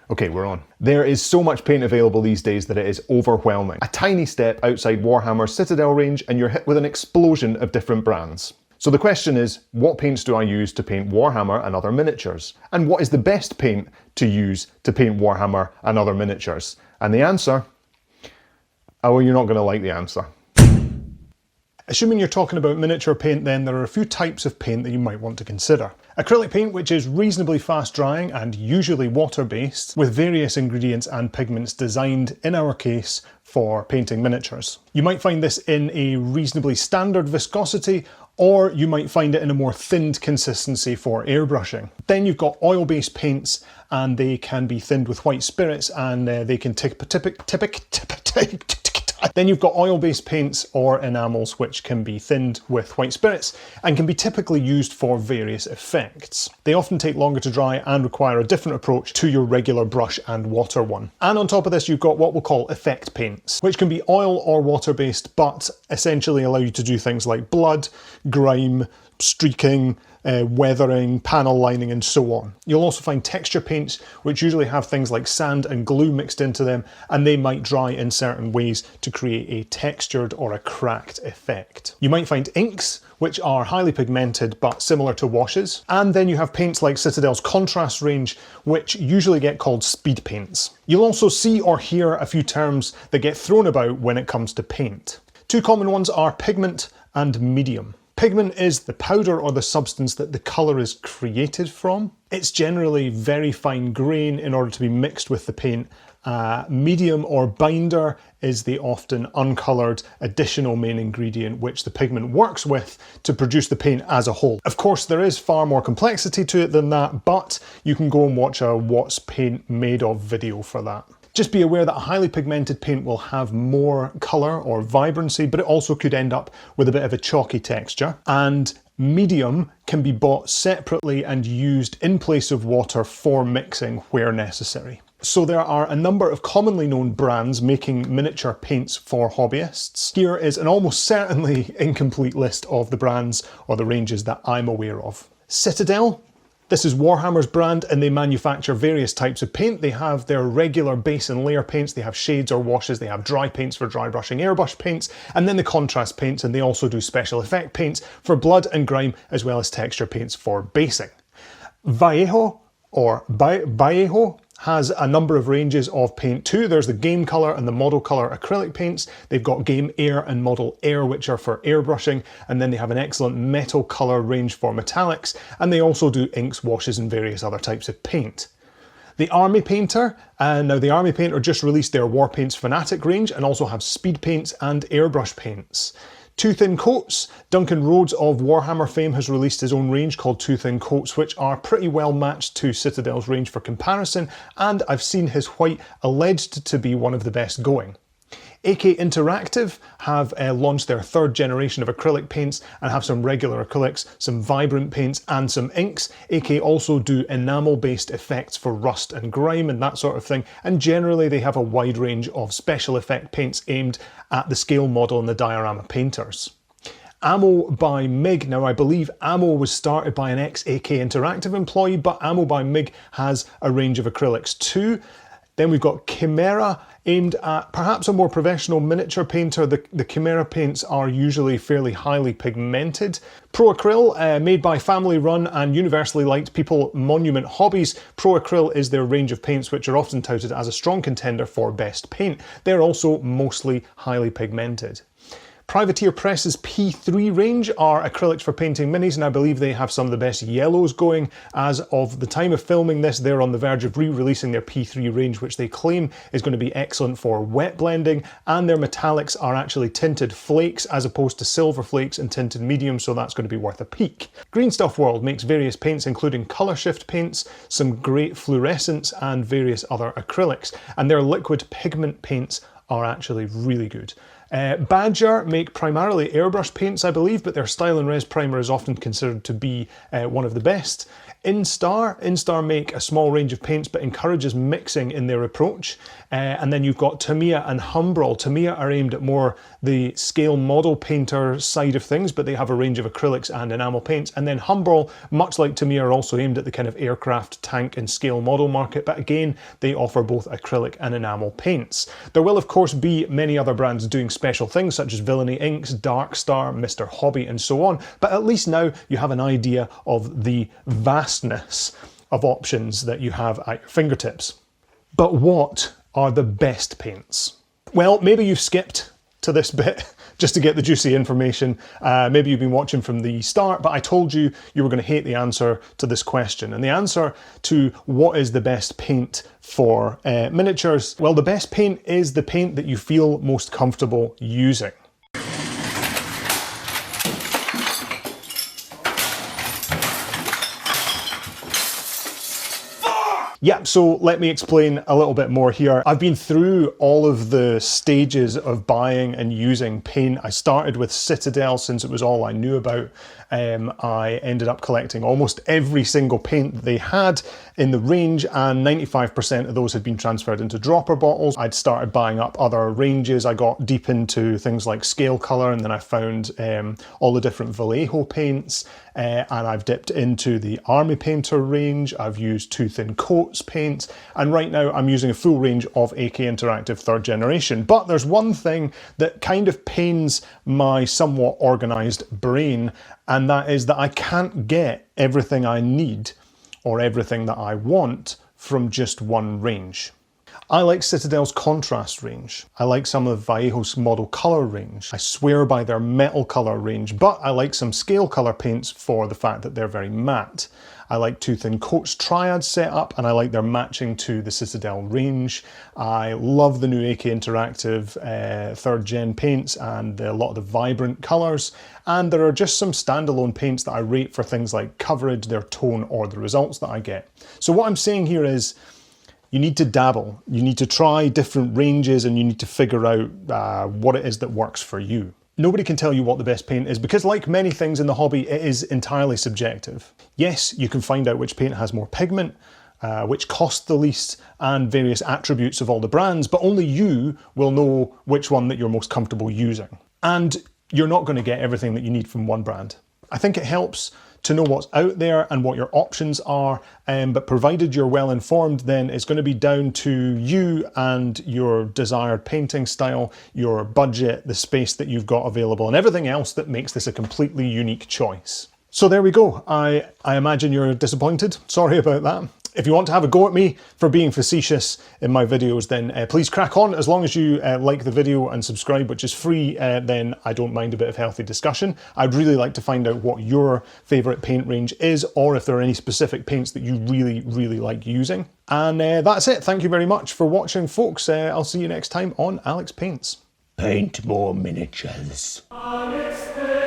Okay, we're on. There is so much paint available these days that it is overwhelming. A tiny step outside Warhammer's Citadel range and you're hit with an explosion of different brands. So the question is, what paints do I use to paint Warhammer and other miniatures? And what is the best paint to use to paint Warhammer and other miniatures? And the answer? Oh, well, you're not going to like the answer. Assuming you're talking about miniature paint, then there are a few types of paint that you might want to consider. Acrylic paint, which is reasonably fast drying and usually water-based, with various ingredients and pigments designed, in our case, for painting miniatures. You might find this in a reasonably standard viscosity, or you might find it in a more thinned consistency for airbrushing. Then you've got oil-based paints, and they can be thinned with white spirits, and they can Then you've got oil-based paints or enamels which can be thinned with white spirits and can be typically used for various effects. They often take longer to dry and require a different approach to your regular brush and water one. And on top of this, you've got what we'll call effect paints, which can be oil or water-based, but essentially allow you to do things like blood, grime, streaking, weathering, panel lining, and so on. You'll also find texture paints, which usually have things like sand and glue mixed into them, and they might dry in certain ways to create a textured or a cracked effect. You might find inks, which are highly pigmented but similar to washes. And then you have paints like Citadel's contrast range, which usually get called speed paints. You'll also see or hear a few terms that get thrown about when it comes to paint. Two common ones are pigment and medium. Pigment is the powder or the substance that the colour is created from. It's generally very fine grain in order to be mixed with the paint. Medium or binder is the often uncoloured additional main ingredient which the pigment works with to produce the paint as a whole. Of course, there is far more complexity to it than that, but you can go and watch a What's Paint Made Of video for that. Just be aware that a highly pigmented paint will have more colour or vibrancy, but it also could end up with a bit of a chalky texture. And medium can be bought separately and used in place of water for mixing where necessary. So there are a number of commonly known brands making miniature paints for hobbyists. Here is an almost certainly incomplete list of the brands or the ranges that I'm aware of. Citadel. This is Warhammer's brand, and they manufacture various types of paint. They have their regular base and layer paints, they have shades or washes, they have dry paints for dry brushing, airbrush paints, and then the contrast paints, and they also do special effect paints for blood and grime, as well as texture paints for basing. Vallejo has a number of ranges of paint too. There's the Game Colour and the Model Colour acrylic paints. They've got Game Air and Model Air, which are for airbrushing, and then they have an excellent Metal Colour range for metallics, and they also do inks, washes, and various other types of paint. The Army Painter, now the Army Painter just released their War Paints Fanatic range and also have speed paints and airbrush paints. Two Thin Coats. Duncan Rhodes of Warhammer fame has released his own range called Two Thin Coats, which are pretty well matched to Citadel's range for comparison, and I've seen his white alleged to be one of the best going. AK Interactive have launched their third generation of acrylic paints and have some regular acrylics, some vibrant paints and some inks. AK also do enamel-based effects for rust and grime and that sort of thing, and generally they have a wide range of special effect paints aimed at the scale model and the diorama painters. Ammo by MIG. Now I believe Ammo was started by an ex-AK Interactive employee, but Ammo by MIG has a range of acrylics too. Then we've got Chimera, aimed at perhaps a more professional miniature painter. The Chimera paints are usually fairly highly pigmented. Pro Acryl, made by family run and universally liked people, Monument Hobbies. Pro Acryl is their range of paints which are often touted as a strong contender for best paint. They're also mostly highly pigmented. Privateer Press's P3 range are acrylics for painting minis, and I believe they have some of the best yellows going. As of the time of filming this, they're on the verge of re-releasing their P3 range, which they claim is going to be excellent for wet blending, and their metallics are actually tinted flakes as opposed to silver flakes and tinted medium, so that's going to be worth a peek. Green Stuff World makes various paints, including colour shift paints, some great fluorescents, and various other acrylics, and their liquid pigment paints are actually really good. Badger make primarily airbrush paints, I believe, but their Style and Res primer is often considered to be one of the best. Instar make a small range of paints but encourages mixing in their approach. And then you've got Tamiya and Humbrol. Tamiya are aimed at more the scale model painter side of things, but they have a range of acrylics and enamel paints. And then Humbrol, much like Tamiya, are also aimed at the kind of aircraft, tank and scale model market, but again, they offer both acrylic and enamel paints. There will of course be many other brands doing special things such as Villainy Inks, Dark Star, Mr. Hobby and so on, but at least now you have an idea of the vastness of options that you have at your fingertips. But what are the best paints? Well, maybe you've skipped to this bit just to get the juicy information. Maybe you've been watching from the start, but I told you you were going to hate the answer to this question. And the answer to what is the best paint for miniatures, well, the best paint is the paint that you feel most comfortable using. Yeah, so let me explain a little bit more here. I've been through all of the stages of buying and using paint. I started with Citadel since it was all I knew about. I ended up collecting almost every single paint that they had in the range, and 95% of those had been transferred into dropper bottles. I'd started buying up other ranges. I got deep into things like scale colour, and then I found all the different Vallejo paints, and I've dipped into the Army Painter range. I've used Tooth and Coats paints, and right now I'm using a full range of AK Interactive 3rd generation. But there's one thing that kind of pains my somewhat organised brain, and that is that I can't get everything I need or everything that I want from just one range. I like Citadel's contrast range. I like some of Vallejo's model colour range. I swear by their metal colour range, but I like some scale colour paints for the fact that they're very matte. I like Tooth and Coat's Triad setup, and I like their matching to the Citadel range. I love the new AK Interactive 3rd gen paints and a lot of the vibrant colours. And there are just some standalone paints that I rate for things like coverage, their tone, or the results that I get. So what I'm saying here is, you need to dabble, you need to try different ranges, and you need to figure out what it is that works for you. Nobody can tell you what the best paint is because, like many things in the hobby, it is entirely subjective. Yes, you can find out which paint has more pigment, which costs the least, and various attributes of all the brands, but only you will know which one that you're most comfortable using. And you're not going to get everything that you need from one brand. I think it helps to know what's out there and what your options are, but provided you're well informed, then it's going to be down to you and your desired painting style, your budget, the space that you've got available, and everything else that makes this a completely unique choice. So there we go. I imagine you're disappointed. Sorry about that. If you want to have a go at me for being facetious in my videos, then please crack on. As long as you like the video and subscribe, which is free, then I don't mind a bit of healthy discussion. I'd really like to find out what your favourite paint range is, or if there are any specific paints that you really, really like using. And that's it. Thank you very much for watching, folks. I'll see you next time on Alex Paints. Paint more miniatures. Alex Paints.